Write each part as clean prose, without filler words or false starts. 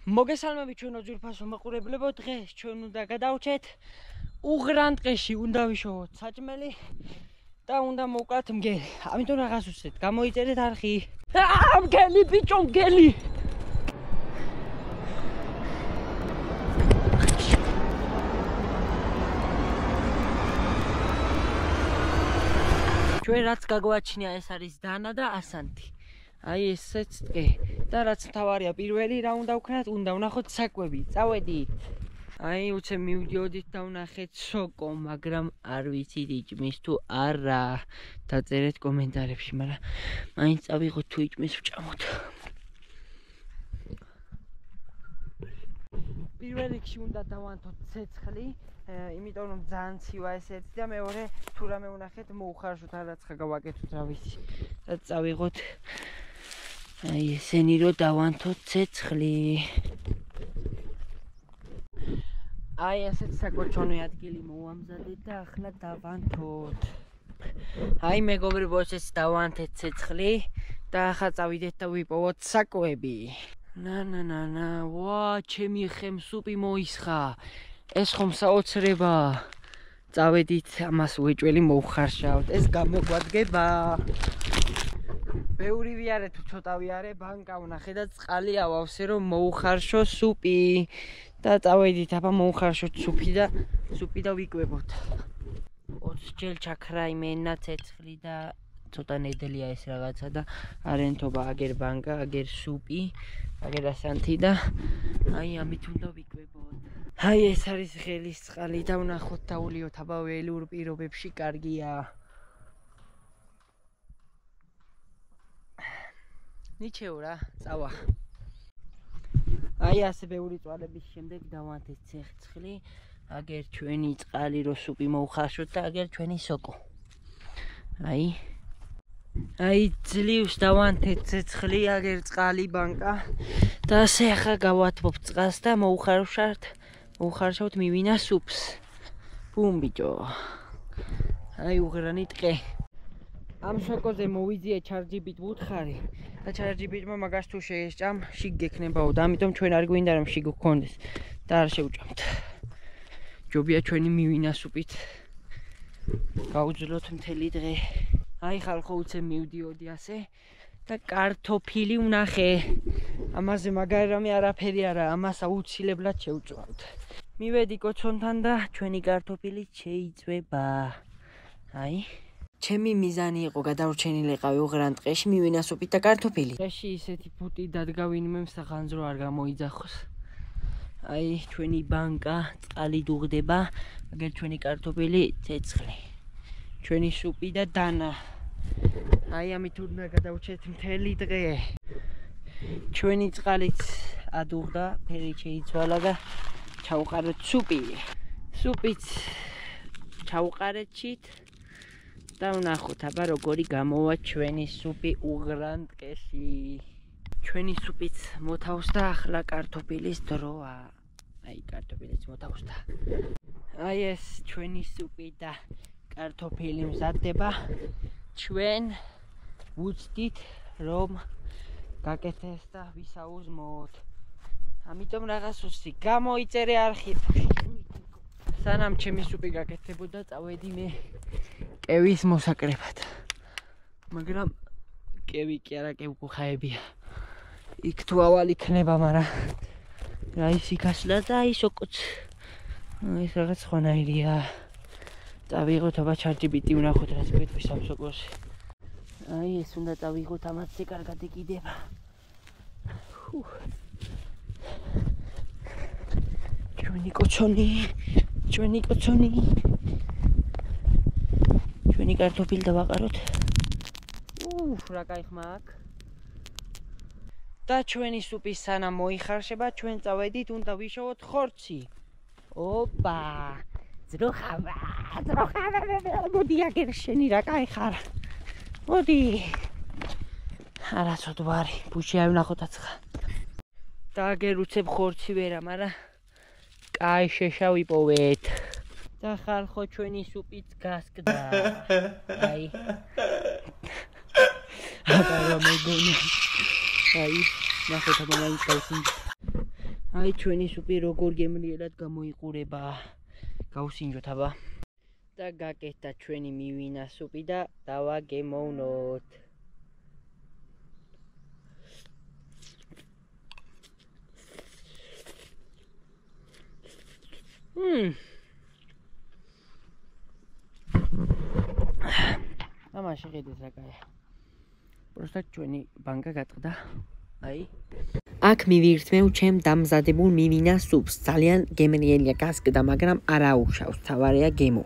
მოგესალმებით ჩვენო ძვირფასო მაყურებლებო, დღეს ჩვენ უნდა გადავჭეთ უღრანტყეში, უნდა ვიშოვოთ საჭმელი და უნდა მოვკლათ მგელი. ამიტომ რაღაც ვუცეთ, გამოიწერეთ არხი. მგელი ბიჭო, მგელი. ჩვენ რაც გაგვაჩნია ეს არის დანა და ასანთი. აი ესეც ტყე და რაც მთავარია პირველი რა უნდა ვქნათ, უნდა ვნახოთ საკვები. წავედით. აი უცებ მივდიოდით და ვნახეთ სოკო, მაგრამ არ ვიცით იჭმის თუ არა. დაწერეთ კომენტარებში, მაგრამ მაინც წავიღოთ თუ იჭმის ვჭამოთ. პირველ რიგში უნდა დავანთოთ ცეცხლი, იმიტომ რომ ძალიან ცივა ესეთი და მეორე თუ რამე ვნახეთ მოუხარშოთ, რაცა გავაკეთოთ რა ვიცი. და წავიღოთ აი ესენი რომ დავანთოთ ცეცხლი. აი ასეთ საკოჩონე ადგილი მოვამზადეთ და ახლა დავანთოთ. აი მეგობრებო, ეს დავანთეთ ცეცხლი და ახლა წავიდეთ და ვიპოვოთ საკვები. ნა, ვა, ჩემი ხემ სუპი მოისხა. ეს ხომ საოცრება. წავედით ამას უეჭველი მოვხარშავთ. ეს გამოგვადგება. ბევრი ვიარე თუ ცოტა ვიარე, ბანკა ვნახე და წყალი ავავსე რომ მოუხარშო სუპი. და წავედით აბა მოუხარშოთ სუპი და ვიკვებოთ. 20 ჯერ ჩაქრა იმენა ცეცხლი და ცოტა ნედელია ეს რაღაცა და არენთობა აგერ ბანკა, აგერ სუპი, აგერ ასანთი და აი ამით უნდა ვიკვებოთ. აი ეს არის ღელის წყალი და ვნახოთ დავულიოთ აბა ველურ პირობებში კარგია. ნიჩეო რა, წავა. აი ასე ბევრი წვალების შემდეგ დავანთეთ ცეცხლი, აგერ ჩვენი წყალი რო სუპი მოუხარშოთ და აგერ ჩვენი სოკო. აი ძლივს დავანთეთ ცეცხლი, აგერ წყალი ბანკა და ასე ახლა გავათბობთ წყალს და მოუხარშავთ მივინა სუპს. ბუმ ბიჭო. აი უღრანი ტყე. ამ სოკოზე მოვიძიე ჩარჯიბით ვუთხარი და ჩარჯიბიტმა მაგას თუ შეესჭამ, შიგ გექნებაო და ამიტომ ჩვენ არ გვინდა რომ შიგ გქონდეს და არ შევჭამთ. ჯობია ჩვენი მივინა სუპით გავუძლოთ მთელი დღე. აი ხალხო უცებ მივდიოდი ასე და კარტოფილი ვნახე. ამაზე მაგარი რამე არაფერი არა, ამას აუცილებლად შევჭამთ. მივედი კოცონთან და ჩვენი კარტოფილი შეიწვება. აი ჩემი მიზანი იყო გადავრჩენილიყავი უღრანტყეში მივინა სუპით და კარტოფილი. დღეში ისეთი ფუტი დადგავინმე საღანძრო არ გამოიძახოს. აი ჩვენი ბანკა, წყალი დუღდება, აგერ ჩვენი კარტოფილი, ცეცხლი. ჩვენი სუპი და დანა. აი ამით უნდა გადავჭეთ მთელი დღე. ჩვენი წყალიც ადუღდა, ფერი შეიცვალა და ჩავყარეთ სუპი. სუპიც ჩავყარეთ ჩით. და ვნახოთ აბა როგორი გამოვა ჩვენი სუპი უღრანტყეში. ჩვენი სუპიც მოთავსდა, ახლა კარტოფილის დროა. აი კარტოფილიც მოთავსდა. აი ეს ჩვენი სუპი და კარტოფილი მზადდება. ჩვენ ვუცდით რომ გაკეთეს და ვისაუზმოთ. ამიტომ რაღაც უსი გამოიწერე არხი. სანამ ჩემი სუპი გაკეთებოდა, წავედი მე კევის მოსაკრებად. მაგრამ კევი კი არა, კევკუხაებია. იქ თუ ავალ იქნება, მაგრამ რა ისი გასვლა და აი სოკოც. ეს რაღაც ხვანაირია. წავიღოთ აბა ჩარჯიბიტი ვნახოთ რაც გვეთქვის ამ სოკოში. აი ეს უნდა წავიღოთ, ამათზე კარგად ეკიდება. ჩვენი კოცონი. ჩვენი კარტოფილი დავაყაროთ. რა кайხმა აქ. და ჩვენი სუპი სანამ მოიხარშება, ჩვენ წავედით, უნდა ვიშოვოთ ხორცი. ოპა! ძროხავა. მოდი აგერ შენი რა кайხარ. მოდი. არასოდ ვარი, ბუჩი ავნახოთ აცხა. და აგერ უცებ ხორცი ვერა, მაგრამ კაი შეშავიპოვეთ. და ხალხო ჩვენი სუპიც გასკდა. აი. აბა რა მეგონი. აი, ნახეთ აბა მაინც გავსინჯ. აი ჩვენი სუპი როგორ გემრიელად გამოიყურება. გავსინჯოთ აბა. და გაკეთდა ჩვენი მივინა სუპი და დავაგემოვნოთ. Mama შეხედეთ რა კაია. Просто ჩვენი ბანკა გაწყდა. აი. აქ მივირთმევ ჩემ დამზადებულ მივინა სუპს. ძალიან გემრიელია გასკდა, მაგრამ არ აუშავს. თავარია გემო.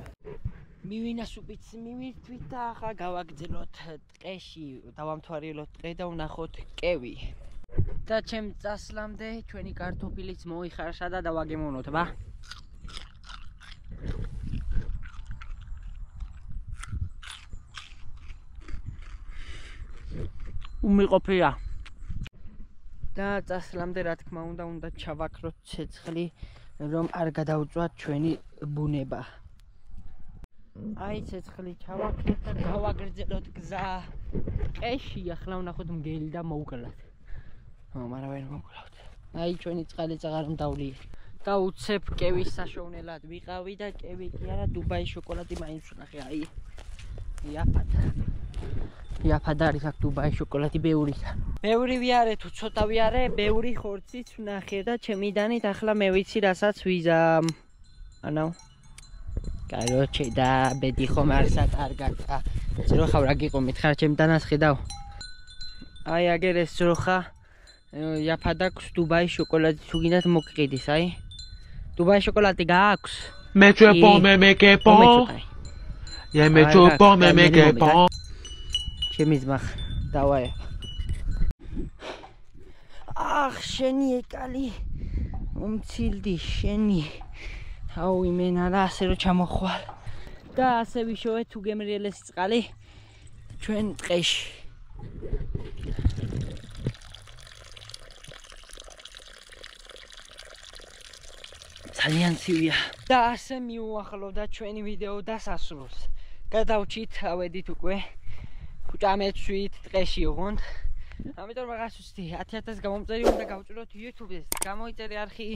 მივინა სუპიც მივირთვით და ახლა გავაგრძელოთ ტყეში, დავამთვარიელოთ ტყე და ვნახოთ კევი. და ჩემ წასვლამდე ჩვენი კარტოფილიც მოიხარშა და დავაგემოვნოთ, აბა. უმიყოფია. და წასვლამდე რა თქმა უნდა ჩავაქროთ ცეცხლი, რომ არ გადავწვათ ჩვენი ბუნება. აი ცეცხლი ჩავაქროთ და გავაგრძელოთ გზა ტყეში. ახლა ვნახოთ მგელი და მოვკლათ. მაგრამ ვერ მოვკლავთ. აი ჩვენი წყალიც აღარ მდავლია. და უცებ კევის საშოვნელად ვიყავი და კევი კი არა, დუბაის შოკოლადი მაინც ვნახე. აი იაფად არის აქ დუბაის შოკოლადი ბევრია. ბევრი ვიარე თუ ცოტა ვიარე, ბევრი ხორციც ვნახე და ჩემიდანით ახლა მე ვიცი რასაც ვიზამ. ანუ კაროჩე და ბედი ხომ არ საკარგად. ძროხა რა გიყომით ხარ ჩემდანაც ხედავ. აი აგერ ეს ძროხა იაფად აქვს დუბაის შოკოლადი თუ გინდათ მოგყიდის, აი. დუბაის შოკოლადი გააქვს? Me chupo, me quepo. Ja me chupo, me quepo. ჩემი ძმა დავაე. ახ შენი ეკალი უმცილდი შენი. აუ იმენა რა ასე რომ ჩამოხვალ. და ასე ვიშოვეთ თუ გემრიელესი წყალი ჩვენ ტყეში. ძალიან ცივია. და ასე მიუახლოვდა ჩვენი ვიდეო დასასრულს. გადავჭით, ავედით უკვე. კუჭამეცვით ტყეში ოღონდ. ამიტომ რაღაც ვთქვი 10,000 გამომწერი უნდა გავჭიროთ YouTube-ს. გამოიწერე არხი